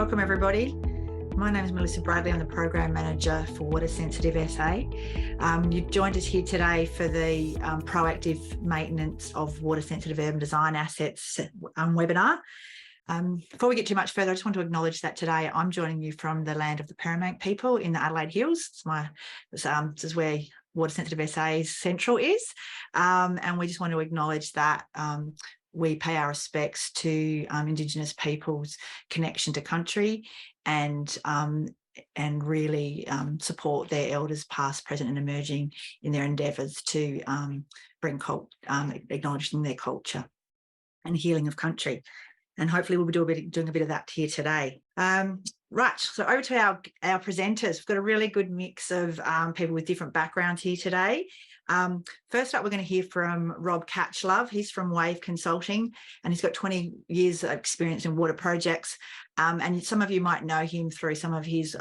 Welcome everybody. My name is Melissa Bradley. I'm the Program Manager for Water Sensitive SA. You've joined us here today for the proactive maintenance of water sensitive urban design assets webinar. Before we get too much further, I just want to acknowledge that today I'm joining you from the land of the Paramount people in the Adelaide Hills. This is where Water Sensitive SA's central is, and we just want to acknowledge that we pay our respects to Indigenous people's connection to country and really support their elders past, present and emerging in their endeavours to bring acknowledging their culture and healing of country. And hopefully we'll be doing a bit of that here today. Right, so over to our presenters. We've got a really good mix of people with different backgrounds here today. First up, we're going to hear from Rob Catchlove. He's from Wave Consulting, and he's got 20 years of experience in water projects. And some of you might know him through some of his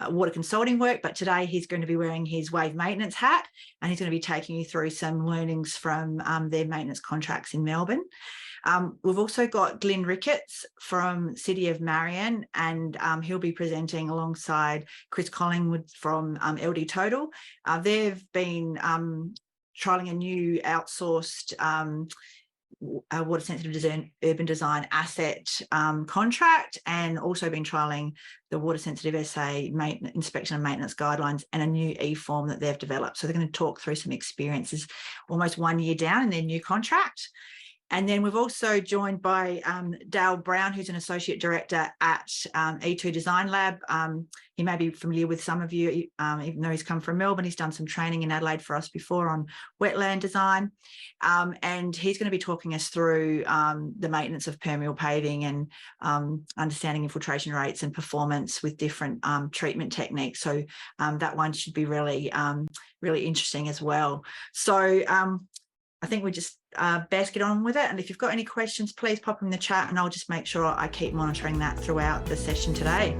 water consulting work, but today he's going to be wearing his Wave maintenance hat, and he's going to be taking you through some learnings from their maintenance contracts in Melbourne. We've also got Glyn Ricketts from City of Marion, and he'll be presenting alongside Chris Collingwood from LD Total. They've been trialling a new outsourced water sensitive urban design asset contract, and also been trialling the Water Sensitive SA inspection and maintenance guidelines and a new e-form that they've developed. So they're going to talk through some experiences almost 1 year down in their new contract. And then we've also joined by Dale Brown, who's an Associate Director at E2 Design Lab. He may be familiar with some of you, even though he's come from Melbourne. He's done some training in Adelaide for us before on wetland design. And he's going to be talking us through the maintenance of permeable paving and understanding infiltration rates and performance with different treatment techniques. So that one should be really, really interesting as well. So I think we just best get on with it. And if you've got any questions, please pop them in the chat, and I'll just make sure I keep monitoring that throughout the session today.